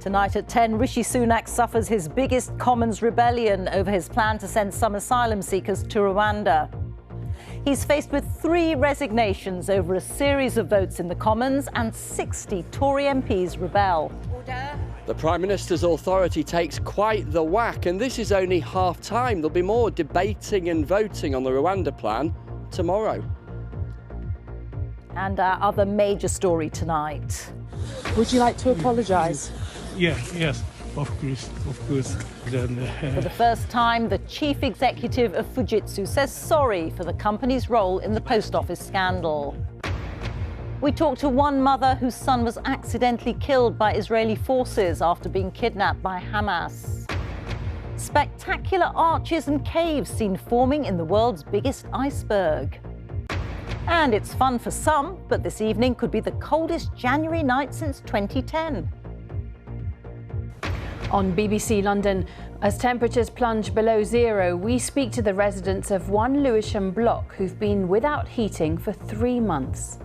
Tonight at 10, Rishi Sunak suffers his biggest Commons rebellion over his plan to send some asylum seekers to Rwanda. He's faced with 3 resignations over a series of votes in the Commons, and 60 Tory MPs rebel. The Prime Minister's authority takes quite the whack, and this is only half-time. There'll be more debating and voting on the Rwanda plan tomorrow. And our other major story tonight. Would you like to apologise? Yes, of course. Then, For the first time, the chief executive of Fujitsu says sorry for the company's role in the post office scandal. We talked to one mother whose son was accidentally killed by Israeli forces after being kidnapped by Hamas. Spectacular arches and caves seen forming in the world's biggest iceberg. And it's fun for some, but this evening could be the coldest January night since 2010. On BBC London, as temperatures plunge below zero, we speak to the residents of one Lewisham block who've been without heating for 3 months.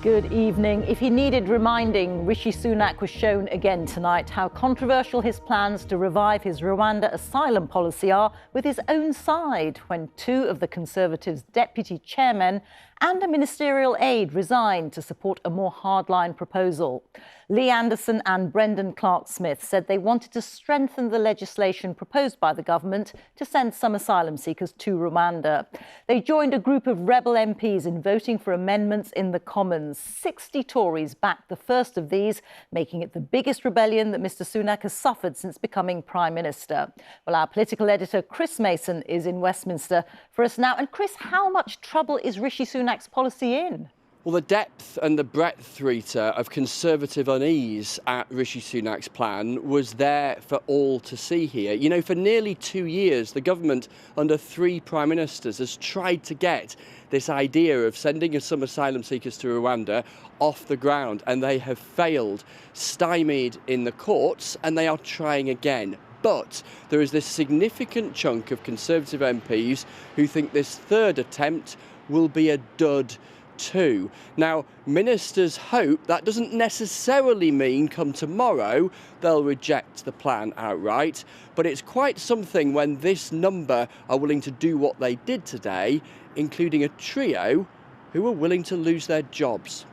Good evening. If he needed reminding, Rishi Sunak was shown again tonight how controversial his plans to revive his Rwanda asylum policy are with his own side when 2 of the Conservatives' deputy chairmen and a ministerial aide resigned to support a more hardline proposal. Lee Anderson and Brendan Clark-Smith said they wanted to strengthen the legislation proposed by the government to send some asylum seekers to Rwanda. They joined a group of rebel MPs in voting for amendments in the Commons. 60 Tories backed the first of these, making it the biggest rebellion that Mr Sunak has suffered since becoming Prime Minister. Well, our political editor Chris Mason is in Westminster for us now. And Chris, how much trouble is Rishi Sunak's policy in? Well, the depth and the breadth, Rita, of Conservative unease at Rishi Sunak's plan was there for all to see here. You know, for nearly 2 years, the government, under 3 Prime Ministers, has tried to get this idea of sending some asylum seekers to Rwanda off the ground, and they have failed, stymied in the courts, and they are trying again. But there is this significant chunk of Conservative MPs who think this third attempt will be a dud too. Now, ministers hope that doesn't necessarily mean come tomorrow they'll reject the plan outright, but it's quite something when this number are willing to do what they did today, including a trio who are willing to lose their jobs.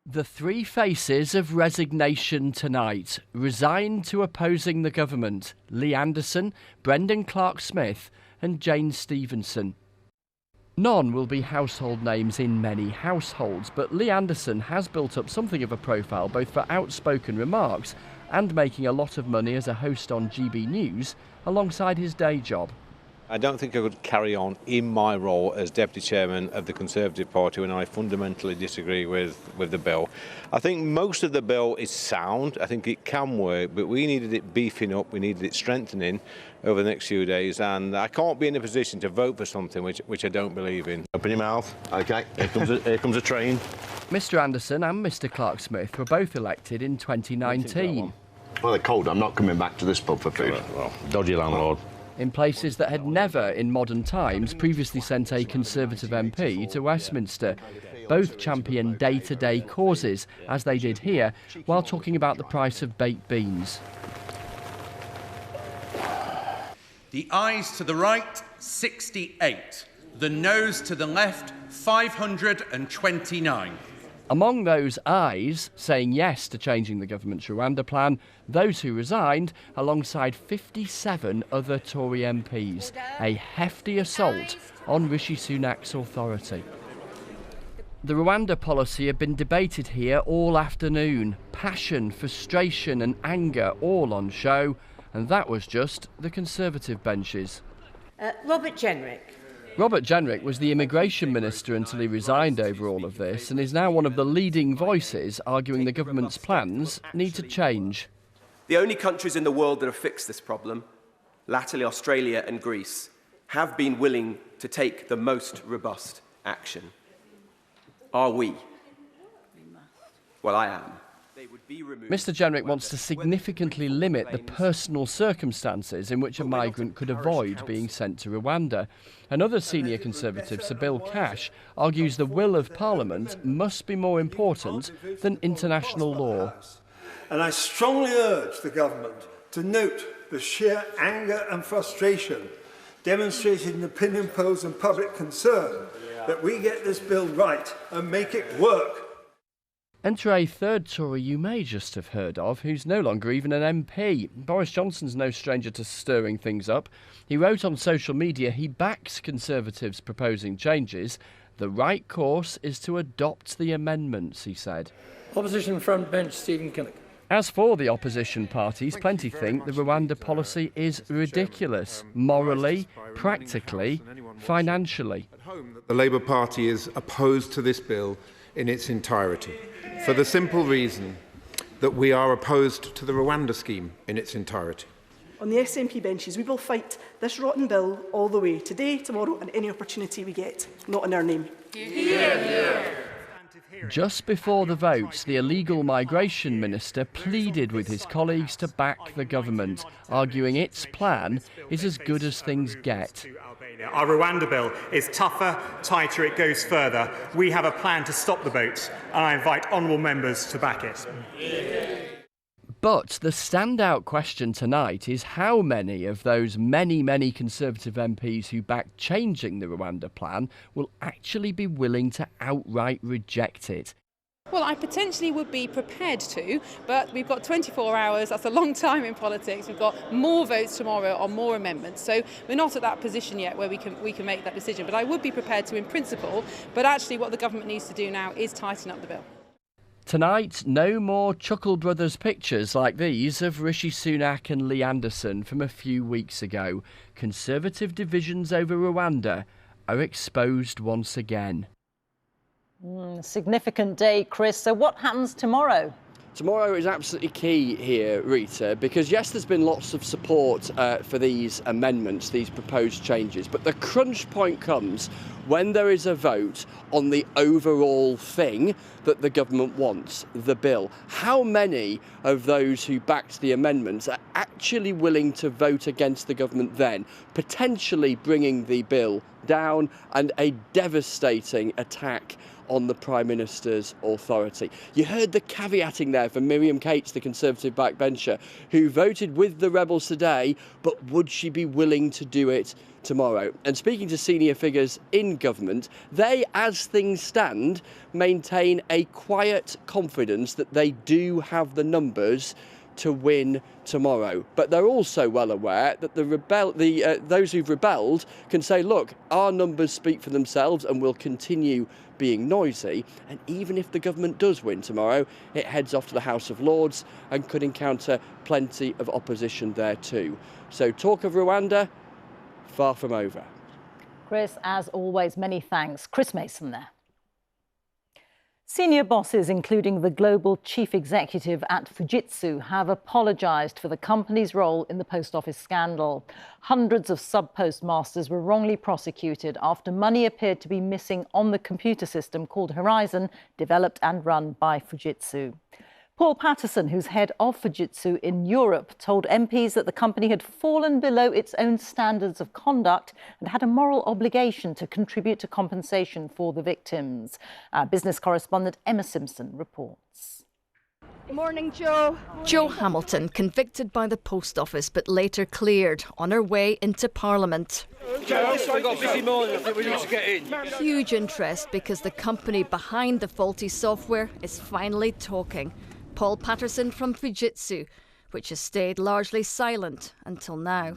The 3 faces of resignation tonight, resigned to opposing the government: Lee Anderson, Brendan Clark-Smith and Jane Stevenson. None will be household names in many households, but Lee Anderson has built up something of a profile both for outspoken remarks and making a lot of money as a host on GB News alongside his day job. I don't think I could carry on in my role as Deputy Chairman of the Conservative Party when I fundamentally disagree with the bill. I think most of the bill is sound. I think it can work, but we needed it beefing up, we needed it strengthening over the next few days, and I can't be in a position to vote for something which I don't believe in. Open your mouth. OK, here comes a train. Mr Anderson and Mr Clark-Smith were both elected in 2019. Well, they're cold. I'm not coming back to this pub for food. Well, dodgy landlord. In places that had never, in modern times, previously sent a Conservative MP to Westminster. Both champion day-to-day causes, as they did here, while talking about the price of baked beans. The ayes to the right, 68. The noes to the left, 529. Among those ayes saying yes to changing the government's Rwanda plan, those who resigned alongside 57 other Tory MPs. A hefty assault on Rishi Sunak's authority. The Rwanda policy had been debated here all afternoon. Passion, frustration and anger all on show, and that was just the Conservative benches. Robert Jenrick. Robert Jenrick was the immigration minister until he resigned over all of this and is now one of the leading voices arguing the government's plans need to change. The only countries in the world that have fixed this problem, latterly Australia and Greece, have been willing to take the most robust action. Are we? Well, I am. Mr. Jenrick wants to significantly limit the personal circumstances in which a migrant could avoid being sent to Rwanda. Another senior Conservative, Sir Bill Cash, argues the will of Parliament must be more important than international law. And I strongly urge the government to note the sheer anger and frustration demonstrated in opinion polls and public concern that we get this bill right and make it work. Enter a third Tory you may just have heard of, who's no longer even an MP. Boris Johnson's no stranger to stirring things up. He wrote on social media he backs Conservatives proposing changes. The right course is to adopt the amendments, he said. Opposition front bench, Stephen Kinnock. As for the opposition parties, plenty think the Rwanda policy is ridiculous, morally, practically, financially. The Labour Party is opposed to this bill in its entirety, for the simple reason that we are opposed to the Rwanda scheme in its entirety. On the SNP benches, we will fight this rotten bill all the way, today, tomorrow and any opportunity we get, not in our name. Just before the vote, the illegal migration minister pleaded with his colleagues to back the government, arguing its plan is as good as things get. Our Rwanda bill is tougher, tighter, it goes further. We have a plan to stop the boat, and I invite honourable members to back it. But the standout question tonight is how many of those many Conservative MPs who backed changing the Rwanda plan will actually be willing to outright reject it. Well, I potentially would be prepared to, but we've got 24 hours, that's a long time in politics. We've got more votes tomorrow on more amendments, so we're not at that position yet where we can make that decision. But I would be prepared to in principle, but actually what the government needs to do now is tighten up the bill. Tonight, no more Chuckle Brothers pictures like these of Rishi Sunak and Lee Anderson from a few weeks ago. Conservative divisions over Rwanda are exposed once again. Significant day, Chris. So what happens tomorrow? Tomorrow is absolutely key here, Rita, because yes, there's been lots of support for these amendments, these proposed changes, but the crunch point comes when there is a vote on the overall thing that the government wants, the bill. How many of those who backed the amendments are actually willing to vote against the government then, potentially bringing the bill down and a devastating attack on the Prime Minister's authority? You heard the caveating there from Miriam Cates, the Conservative backbencher, who voted with the rebels today, but would she be willing to do it tomorrow? And speaking to senior figures in government, they, as things stand, maintain a quiet confidence that they do have the numbers to win tomorrow. But they're also well aware that those who've rebelled can say, look, our numbers speak for themselves and will continue being noisy. And even if the government does win tomorrow, it heads off to the House of Lords and could encounter plenty of opposition there too. So talk of Rwanda, far from over. Chris, as always, many thanks. Chris Mason there. Senior bosses, including the global chief executive at Fujitsu, have apologised for the company's role in the post office scandal. Hundreds of sub-postmasters were wrongly prosecuted after money appeared to be missing on the computer system called Horizon, developed and run by Fujitsu. Paul Patterson, who's head of Fujitsu in Europe, told MPs that the company had fallen below its own standards of conduct and had a moral obligation to contribute to compensation for the victims. Our business correspondent Emma Simpson reports. Morning, Joe. Jo Hamilton, convicted by the Post Office but later cleared, on her way into Parliament. I've got a busy morning, I think we need to get in. Huge interest because the company behind the faulty software is finally talking. Paul Patterson from Fujitsu, which has stayed largely silent until now.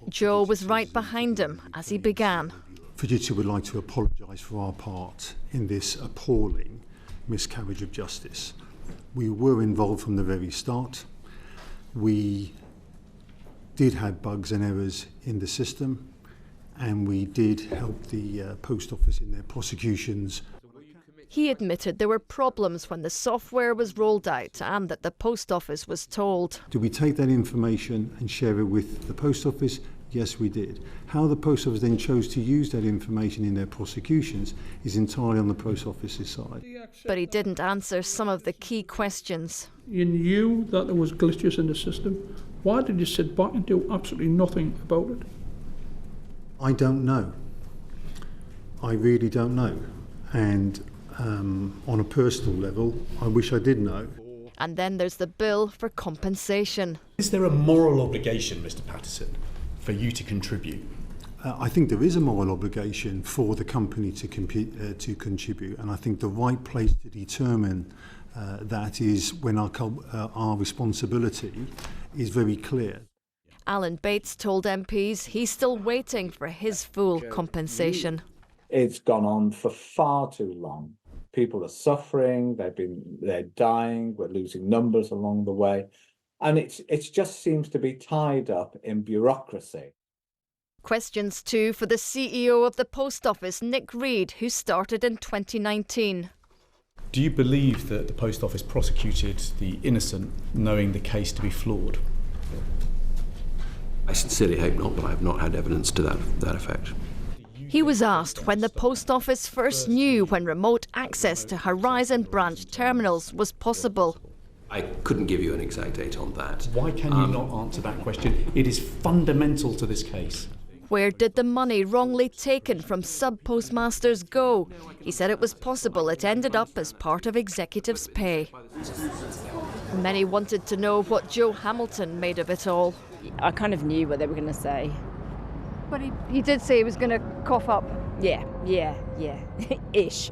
Joe was right behind him as he began. Fujitsu would like to apologise for our part in this appalling miscarriage of justice. We were involved from the very start. We did have bugs and errors in the system, and we did help the Post Office in their prosecutions. He admitted there were problems when the software was rolled out and that the Post Office was told. Do we take that information and share it with the Post Office? Yes, we did. How the Post Office then chose to use that information in their prosecutions is entirely on the Post Office's side. But he didn't answer some of the key questions. You knew that there was glitches in the system. Why did you sit back and do absolutely nothing about it? I don't know. I really don't know. And on a personal level, I wish I did know. And then there's the bill for compensation. Is there a moral obligation, Mr. Patterson, for you to contribute? I think there is a moral obligation for the company to contribute, and I think the right place to determine that is when our responsibility is very clear. Alan Bates told MPs he's still waiting for his full compensation. It's gone on for far too long. People are suffering, they're dying, we're losing numbers along the way, and it just seems to be tied up in bureaucracy. Questions too for the CEO of the Post Office, Nick Reed, who started in 2019. Do you believe that the Post Office prosecuted the innocent, knowing the case to be flawed? I sincerely hope not, but I have not had evidence to that effect. He was asked when the Post Office first knew when remote access to Horizon branch terminals was possible. I couldn't give you an exact date on that. Why can you not answer that question? It is fundamental to this case. Where did the money wrongly taken from sub-postmasters go? He said it was possible it ended up as part of executives' pay. Many wanted to know what Joe Hamilton made of it all. I kind of knew what they were going to say. But he did say he was going to cough up. Yeah, ish.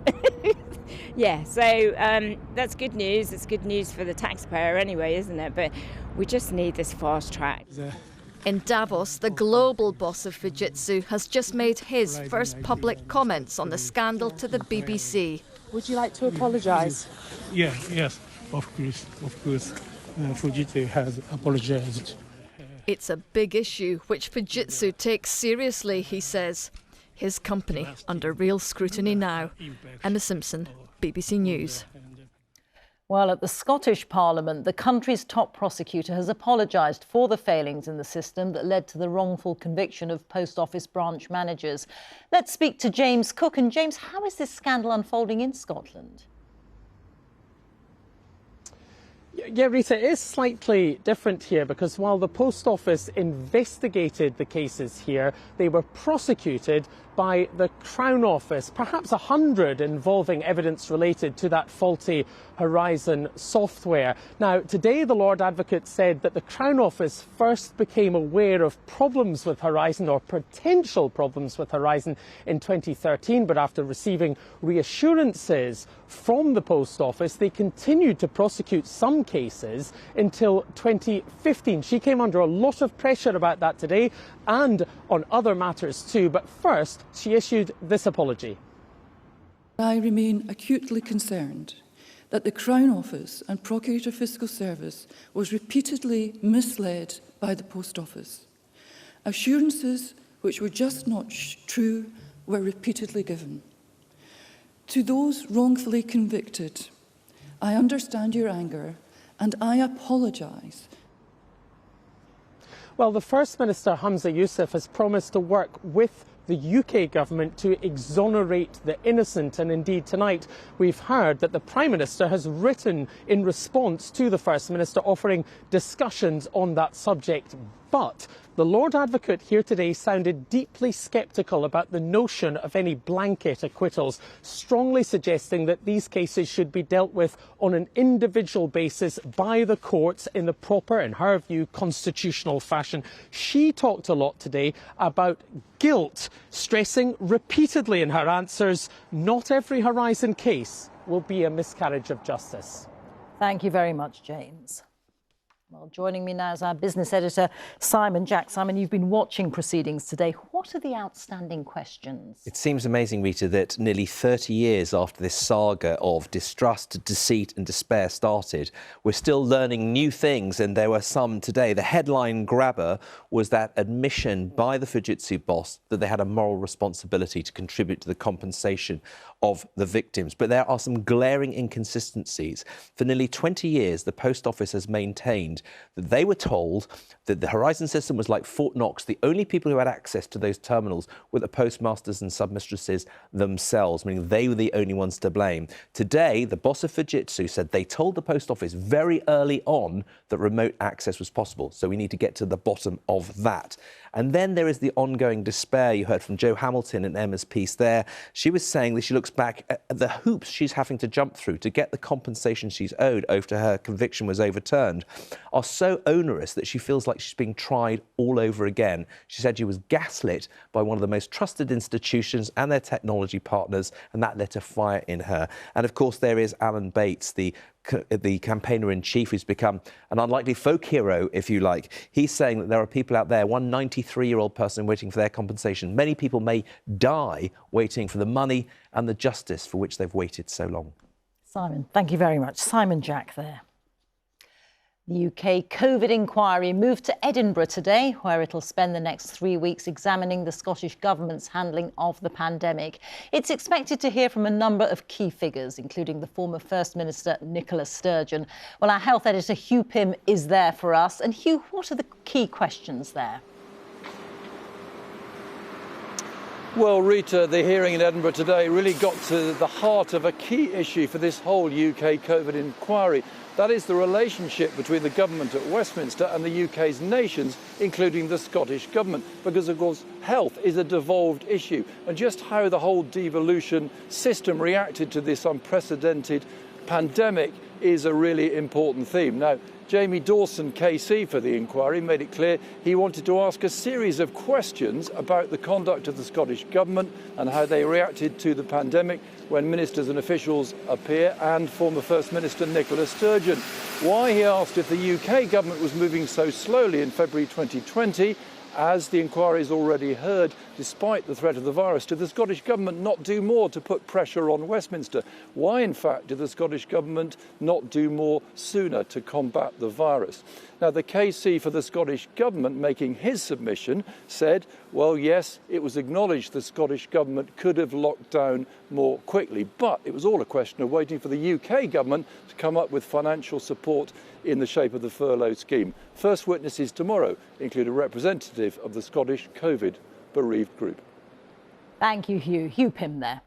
Yeah, so that's good news. It's good news for the taxpayer anyway, isn't it? But we just need this fast track. In Davos, the global boss of Fujitsu has just made his first public comments on the scandal to the BBC. Would you like to apologise? Yes, of course. Fujitsu has apologized. It's a big issue which Fujitsu takes seriously, he says. His company under real scrutiny now. Emma Simpson, BBC News. Well, at the Scottish Parliament, the country's top prosecutor has apologised for the failings in the system that led to the wrongful conviction of Post Office branch managers. Let's speak to James Cook. And James, how is this scandal unfolding in Scotland? Yeah, Rita, it is slightly different here because while the Post Office investigated the cases here, they were prosecuted by the Crown Office, perhaps 100 involving evidence related to that faulty Horizon software. Now, today the Lord Advocate said that the Crown Office first became aware of problems with Horizon or potential problems with Horizon in 2013, but after receiving reassurances from the Post Office, they continued to prosecute some cases until 2015. She came under a lot of pressure about that today and on other matters too, but first she issued this apology. I remain acutely concerned that the Crown Office and Procurator Fiscal Service was repeatedly misled by the Post Office. Assurances which were just not true were repeatedly given. To those wrongfully convicted, I understand your anger and I apologise. Well, the First Minister, Hamza Yousaf, has promised to work with the UK government to exonerate the innocent. And indeed, tonight we've heard that the Prime Minister has written in response to the First Minister offering discussions on that subject. But the Lord Advocate here today sounded deeply sceptical about the notion of any blanket acquittals, strongly suggesting that these cases should be dealt with on an individual basis by the courts in the proper, in her view, constitutional fashion. She talked a lot today about guilt, stressing repeatedly in her answers, not every Horizon case will be a miscarriage of justice. Thank you very much, James. Well, joining me now is our business editor, Simon Jack. Simon, you've been watching proceedings today. What are the outstanding questions? It seems amazing, Rita, that nearly 30 years after this saga of distrust, deceit and despair started, we're still learning new things, and there were some today. The headline grabber was that admission by the Fujitsu boss that they had a moral responsibility to contribute to the compensation of the victims. But there are some glaring inconsistencies. For nearly 20 years, the Post Office has maintained that they were told that the Horizon system was like Fort Knox. The only people who had access to those terminals were the postmasters and submistresses themselves, meaning they were the only ones to blame. Today, the boss of Fujitsu said they told the Post Office very early on that remote access was possible. So we need to get to the bottom of that. And then there is the ongoing despair. You heard from Jo Hamilton in Emma's piece there. She was saying that she looks back at the hoops she's having to jump through to get the compensation she's owed after her conviction was overturned are so onerous that she feels like she's being tried all over again. She said she was gaslit by one of the most trusted institutions and their technology partners, and that lit a fire in her. And of course, there is Alan Bates, the campaigner-in-chief, who's become an unlikely folk hero, if you like. He's saying that there are people out there, one 93-year-old person waiting for their compensation. Many people may die waiting for the money and the justice for which they've waited so long. Simon, thank you very much. Simon Jack there. The UK COVID inquiry moved to Edinburgh today, where it'll spend the next 3 weeks examining the Scottish Government's handling of the pandemic. It's expected to hear from a number of key figures, including the former First Minister Nicola Sturgeon. Well, our health editor Hugh Pym is there for us. And Hugh, what are the key questions there? Well, Rita, the hearing in Edinburgh today really got to the heart of a key issue for this whole UK COVID inquiry. That is the relationship between the government at Westminster and the UK's nations, including the Scottish Government, because, of course, health is a devolved issue. And just how the whole devolution system reacted to this unprecedented pandemic is a really important theme. Now, Jamie Dawson, KC, for the inquiry, made it clear he wanted to ask a series of questions about the conduct of the Scottish Government and how they reacted to the pandemic when ministers and officials appear, and former First Minister Nicola Sturgeon. Why, he asked, if the UK Government was moving so slowly in February 2020, as the inquiry has already heard, despite the threat of the virus, did the Scottish Government not do more to put pressure on Westminster? Why, in fact, did the Scottish Government not do more sooner to combat the virus? Now, the KC for the Scottish Government, making his submission, said, well, yes, it was acknowledged the Scottish Government could have locked down more quickly, but it was all a question of waiting for the UK Government to come up with financial support in the shape of the furlough scheme. First witnesses tomorrow include a representative of the Scottish COVID bereaved group. Thank you, Hugh. Hugh Pym there.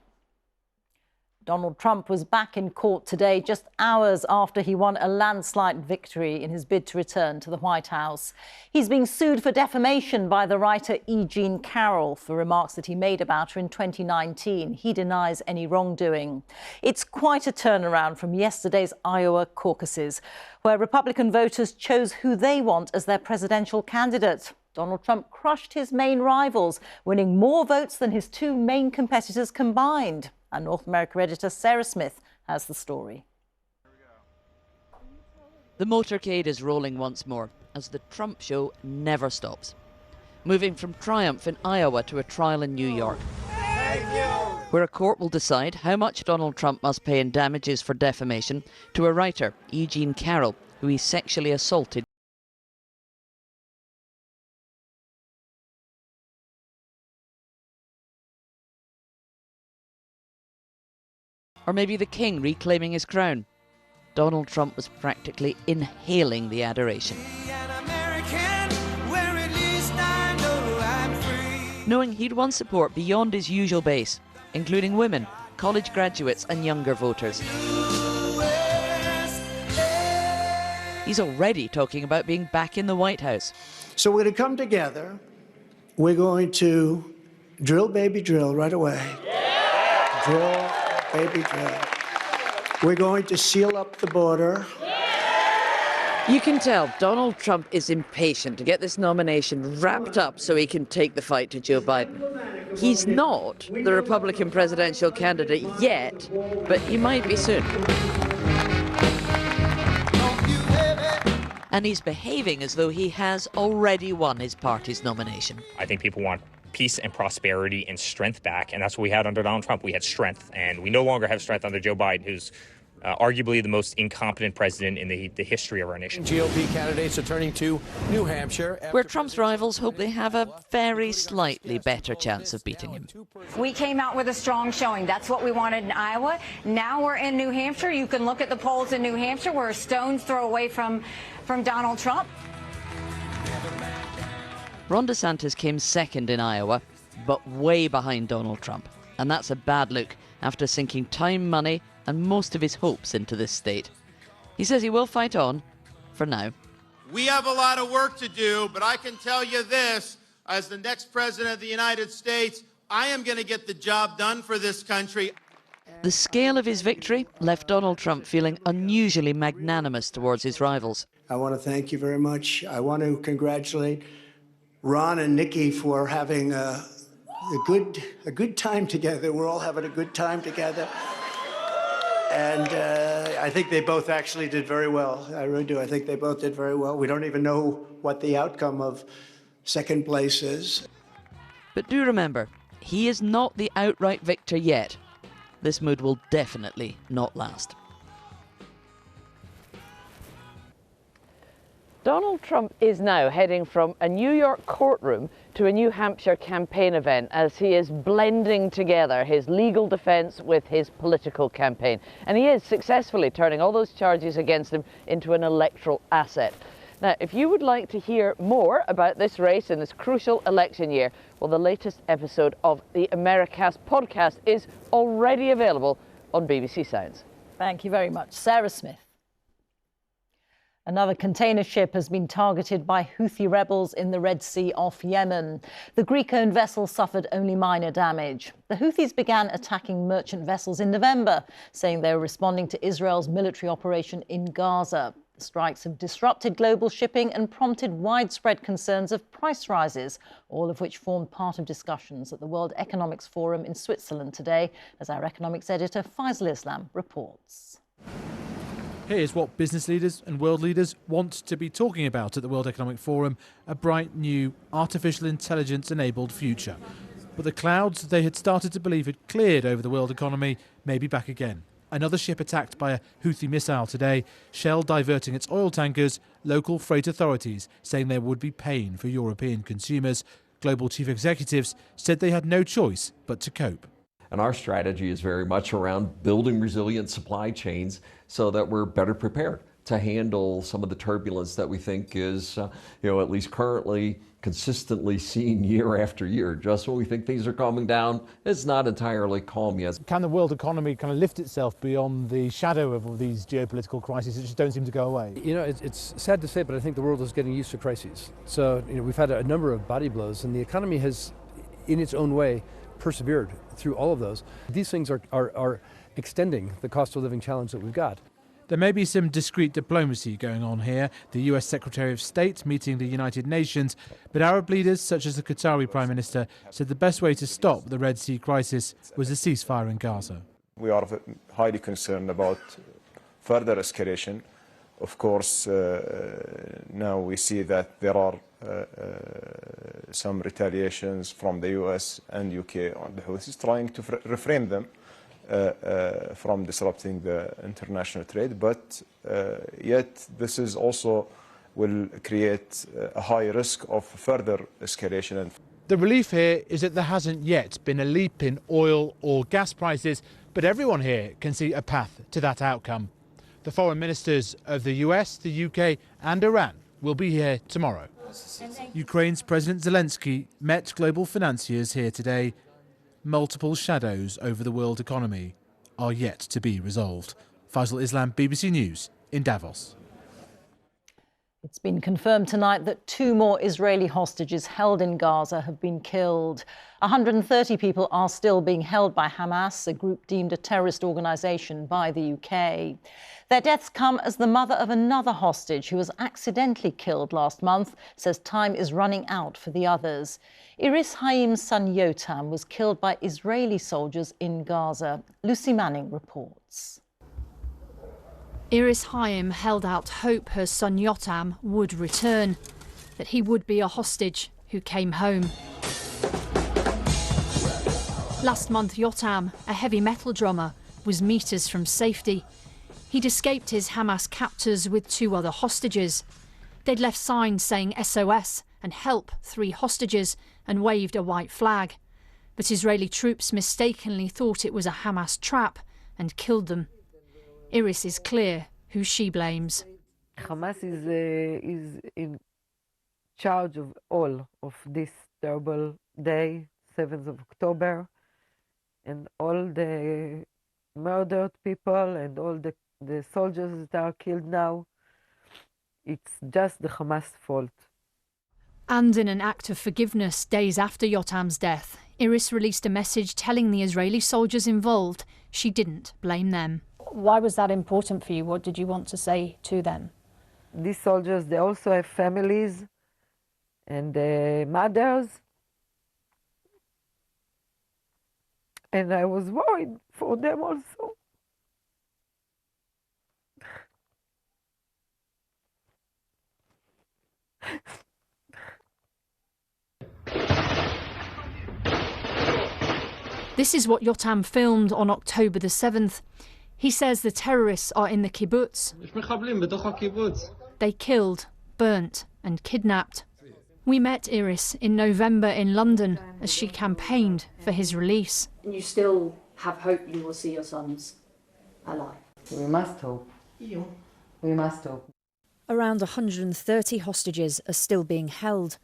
Donald Trump was back in court today, just hours after he won a landslide victory in his bid to return to the White House. He's being sued for defamation by the writer E. Jean Carroll for remarks that he made about her in 2019. He denies any wrongdoing. It's quite a turnaround from yesterday's Iowa caucuses, where Republican voters chose who they want as their presidential candidate. Donald Trump crushed his main rivals, winning more votes than his two main competitors combined. Our North America editor Sarah Smith has the story. The motorcade is rolling once more as the Trump show never stops. Moving from triumph in Iowa to a trial in New York, where a court will decide how much Donald Trump must pay in damages for defamation to a writer, E. Jean Carroll, who he sexually assaulted. Or maybe the king reclaiming his crown. Donald Trump was practically inhaling the adoration. Knowing he'd won support beyond his usual base, including women, college graduates and younger voters. He's already talking about being back in the White House. So we're going to come together. We're going to drill, baby, drill right away. Drill. Baby drill. We're going to seal up the border. You can tell Donald Trump is impatient to get this nomination wrapped up so he can take the fight to Joe Biden. He's not the Republican presidential candidate yet, but he might be soon. And he's behaving as though he has already won his party's nomination. I think people want peace and prosperity and strength back, and that's what we had under Donald Trump. We had strength, and we no longer have strength under Joe Biden, who's arguably the most incompetent president in the history of our nation. GOP candidates are turning to New Hampshire, where Trump's rivals hope they have a very slightly better chance of beating him. We came out with a strong showing. That's what we wanted in Iowa. Now we're in New Hampshire. You can look at the polls in New Hampshire. We're a stone's throw away from Donald Trump. Ron DeSantis came second in Iowa, but way behind Donald Trump. And that's a bad look after sinking time, money, and most of his hopes into this state. He says he will fight on, for now. We have a lot of work to do, but I can tell you this, as the next president of the United States, I am going to get the job done for this country. The scale of his victory left Donald Trump feeling unusually magnanimous towards his rivals. I want to thank you very much. I want to congratulate Ron and Nikki for having a good time together. We're all having a good time together. And I think they both actually did very well. I really do. I think they both did very well. We don't even know what the outcome of second place is. But do remember, he is not the outright victor yet. This mood will definitely not last. Donald Trump is now heading from a New York courtroom to a New Hampshire campaign event as he is blending together his legal defense with his political campaign. And he is successfully turning all those charges against him into an electoral asset. Now, if you would like to hear more about this race in this crucial election year, well, the latest episode of the Americast podcast is already available on BBC Sounds. Thank you very much. Sarah Smith. Another container ship has been targeted by Houthi rebels in the Red Sea off Yemen. The Greek-owned vessel suffered only minor damage. The Houthis began attacking merchant vessels in November, saying they were responding to Israel's military operation in Gaza. The strikes have disrupted global shipping and prompted widespread concerns of price rises, all of which formed part of discussions at the World Economics Forum in Switzerland today, as our economics editor Faisal Islam reports. Here's what business leaders and world leaders want to be talking about at the World Economic Forum, a bright new artificial intelligence-enabled future. But the clouds they had started to believe had cleared over the world economy may be back again. Another ship attacked by a Houthi missile today, Shell diverting its oil tankers, local freight authorities saying there would be pain for European consumers. Global chief executives said they had no choice but to cope. And our strategy is very much around building resilient supply chains so that we're better prepared to handle some of the turbulence that we think is, at least currently consistently seen year after year. Just when we think things are calming down, it's not entirely calm yet. Can the world economy kind of lift itself beyond the shadow of all these geopolitical crises that just don't seem to go away? It's sad to say, but I think the world is getting used to crises. So, we've had a number of body blows, and the economy has, in its own way, persevered through all of those. These things are extending the cost of living challenge that we've got. There may be some discreet diplomacy going on here, the US Secretary of State meeting the United Nations, but Arab leaders such as the Qatari Prime Minister said the best way to stop the Red Sea crisis was a ceasefire in Gaza. We are highly concerned about further escalation. Of course, now we see that there are some retaliations from the US and UK on the Houthis, trying to refrain them from disrupting the international trade, but yet this is also will create a high risk of further escalation. The relief here is that there hasn't yet been a leap in oil or gas prices, but everyone here can see a path to that outcome. The foreign ministers of the US, the UK and Iran will be here tomorrow. Ukraine's President Zelensky met global financiers here today. Multiple shadows over the world economy are yet to be resolved. Faisal Islam, BBC News in Davos. It's been confirmed tonight that 2 more Israeli hostages held in Gaza have been killed. 130 people are still being held by Hamas, a group deemed a terrorist organisation by the UK. Their deaths come as the mother of another hostage who was accidentally killed last month says time is running out for the others. Iris Haim's son Yotam was killed by Israeli soldiers in Gaza. Lucy Manning reports. Iris Haim held out hope her son Yotam would return, that he would be a hostage who came home. Last month, Yotam, a heavy metal drummer, was metres from safety. He'd escaped his Hamas captors with 2 other hostages. They'd left signs saying SOS and help 3 hostages and waved a white flag. But Israeli troops mistakenly thought it was a Hamas trap and killed them. Iris is clear who she blames. Hamas is in charge of all of this terrible day, 7th of October, and all the murdered people and all the soldiers that are killed now. It's just the Hamas fault. And in an act of forgiveness days after Yotam's death, Iris released a message telling the Israeli soldiers involved she didn't blame them. Why was that important for you? What did you want to say to them? These soldiers, they also have families and mothers. And I was worried for them also. This is what Yotam filmed on October the 7th. He says the terrorists are in the kibbutz. They killed, burnt and kidnapped. We met Iris in November in London as she campaigned for his release. And you still have hope you will see your sons alive? We must hope. We must hope. Around 130 hostages are still being held.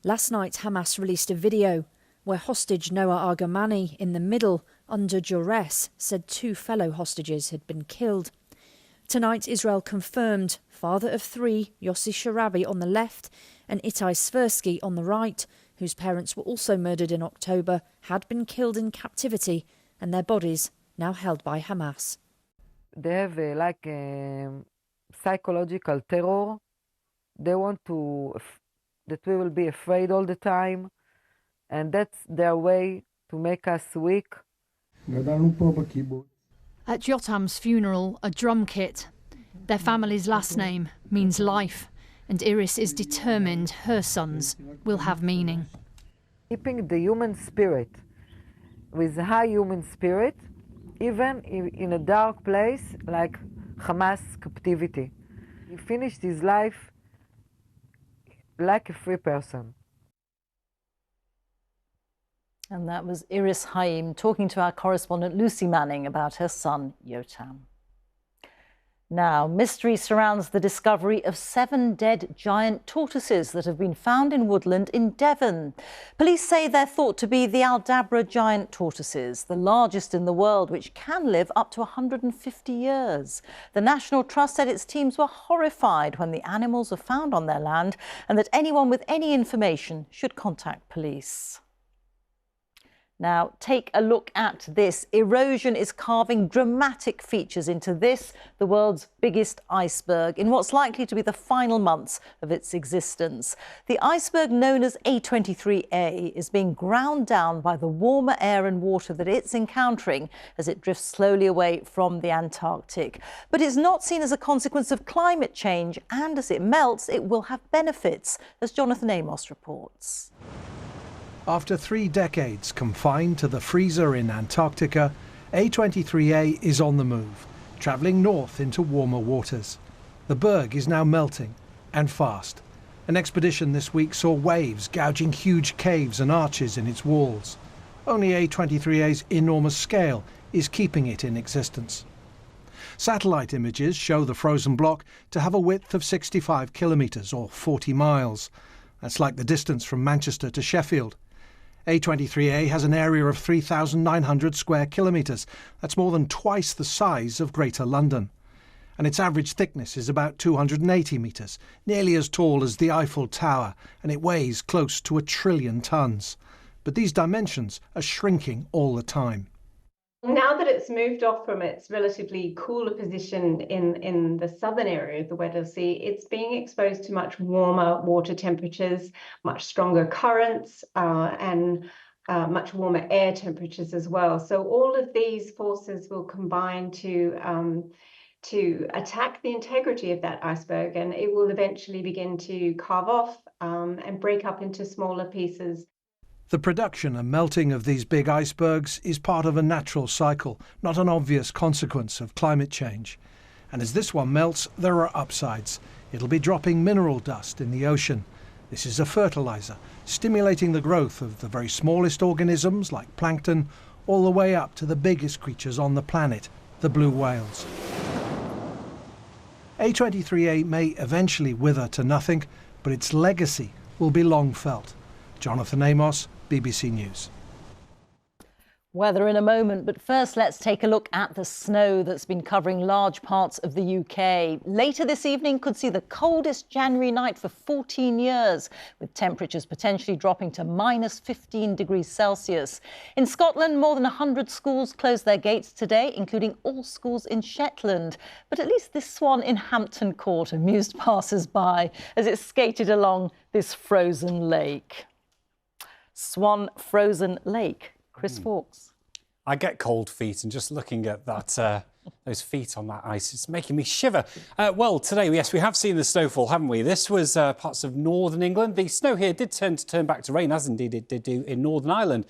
Last night, Hamas released a video where hostage Noah Argamani, in the middle, under duress, said 2 fellow hostages had been killed. Tonight, Israel confirmed father of 3, Yossi Sharabi, on the left, and Itai Sversky on the right, whose parents were also murdered in October, had been killed in captivity, and their bodies now held by Hamas. They have psychological terror. They want that we will be afraid all the time, and that's their way to make us weak. At Yotam's funeral, a drum kit. Their family's last name means life, and Iris is determined her sons will have meaning. Keeping the human spirit, with a high human spirit, even in a dark place like Hamas captivity. He finished his life like a free person. And that was Iris Haim talking to our correspondent Lucy Manning about her son Yotam. Now, mystery surrounds the discovery of 7 dead giant tortoises that have been found in woodland in Devon. Police say they're thought to be the Aldabra giant tortoises, the largest in the world, which can live up to 150 years. The National Trust said its teams were horrified when the animals were found on their land and that anyone with any information should contact police. Now, take a look at this. Erosion is carving dramatic features into this, the world's biggest iceberg, in what's likely to be the final months of its existence. The iceberg known as A23A is being ground down by the warmer air and water that it's encountering as it drifts slowly away from the Antarctic. But it's not seen as a consequence of climate change, and as it melts, it will have benefits, as Jonathan Amos reports. After 3 decades confined to the freezer in Antarctica, A23A is on the move, travelling north into warmer waters. The berg is now melting, and fast. An expedition this week saw waves gouging huge caves and arches in its walls. Only A23A's enormous scale is keeping it in existence. Satellite images show the frozen block to have a width of 65 kilometres or 40 miles. That's like the distance from Manchester to Sheffield. A23A has an area of 3,900 square kilometres. That's more than twice the size of Greater London. And its average thickness is about 280 metres, nearly as tall as the Eiffel Tower, and it weighs close to 1 trillion tonnes. But these dimensions are shrinking all the time. Now that it's moved off from its relatively cooler position in the southern area of the Weddell Sea, it's being exposed to much warmer water temperatures, much stronger currents, and much warmer air temperatures as well. So all of these forces will combine to attack the integrity of that iceberg, and it will eventually begin to carve off and break up into smaller pieces. The production and melting of these big icebergs is part of a natural cycle, not an obvious consequence of climate change. And as this one melts, there are upsides. It'll be dropping mineral dust in the ocean. This is a fertilizer, stimulating the growth of the very smallest organisms like plankton, all the way up to the biggest creatures on the planet, the blue whales. A23A may eventually wither to nothing, but its legacy will be long felt. Jonathan Amos, BBC News. Weather in a moment, but first let's take a look at the snow that's been covering large parts of the UK. Later this evening could see the coldest January night for 14 years, with temperatures potentially dropping to minus 15 degrees Celsius. In Scotland, more than 100 schools closed their gates today, including all schools in Shetland. But at least this swan in Hampton Court amused passers-by as it skated along this frozen lake. Swan Frozen Lake. Chris Fawkes. I get cold feet, and just looking at that, those feet on that ice, it's making me shiver. Well, today, yes, we have seen the snowfall, haven't we? This was parts of northern England. The snow here did turn back to rain, as indeed it did do in Northern Ireland.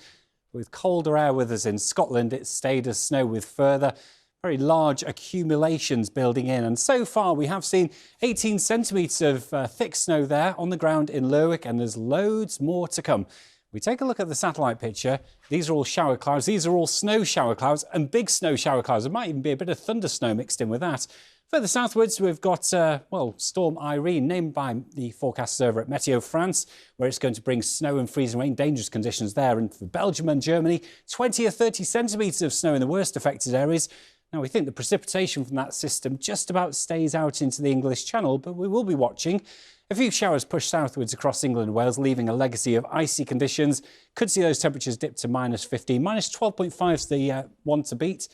With colder air with us in Scotland, it stayed as snow with further very large accumulations building in. And so far, we have seen 18 centimetres of thick snow there on the ground in Lerwick, and there's loads more to come. We take a look at the satellite picture. These are all shower clouds. These are all snow shower clouds and big snow shower clouds. There might even be a bit of thunder snow mixed in with that. Further southwards, we've got, well, Storm Irene, named by the forecasters over at Meteo France, where it's going to bring snow and freezing rain, dangerous conditions there. And for Belgium and Germany, 20 or 30 centimetres of snow in the worst affected areas. Now, we think the precipitation from that system just about stays out into the English Channel, but we will be watching. A few showers push southwards across England and Wales, leaving a legacy of icy conditions. Could see those temperatures dip to minus 15. Minus 12.5 is the one to beat.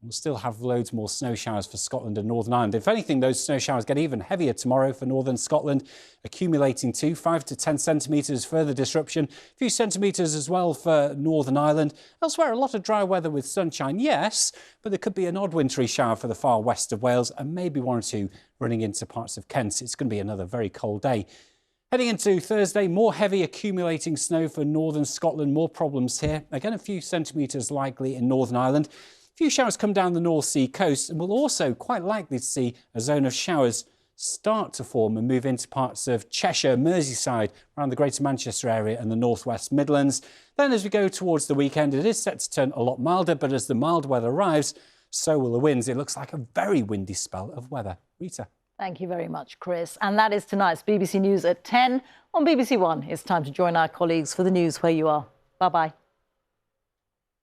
We'll still have loads more snow showers for Scotland and Northern Ireland. If anything, those snow showers get even heavier tomorrow for northern Scotland, accumulating to 5 to 10 centimetres further disruption. A few centimetres as well for Northern Ireland. Elsewhere, a lot of dry weather with sunshine, yes, but there could be an odd wintry shower for the far west of Wales and maybe one or two running into parts of Kent. It's going to be another very cold day. Heading into Thursday, more heavy accumulating snow for northern Scotland, more problems here. Again, a few centimetres likely in Northern Ireland. A few showers come down the North Sea coast, and we'll also quite likely to see a zone of showers start to form and move into parts of Cheshire, Merseyside, around the Greater Manchester area and the North West Midlands. Then as we go towards the weekend, it is set to turn a lot milder, but as the mild weather arrives, so will the winds. It looks like a very windy spell of weather. Rita. Thank you very much, Chris. And that is tonight's BBC News at 10 on BBC One. It's time to join our colleagues for the news where you are. Bye-bye.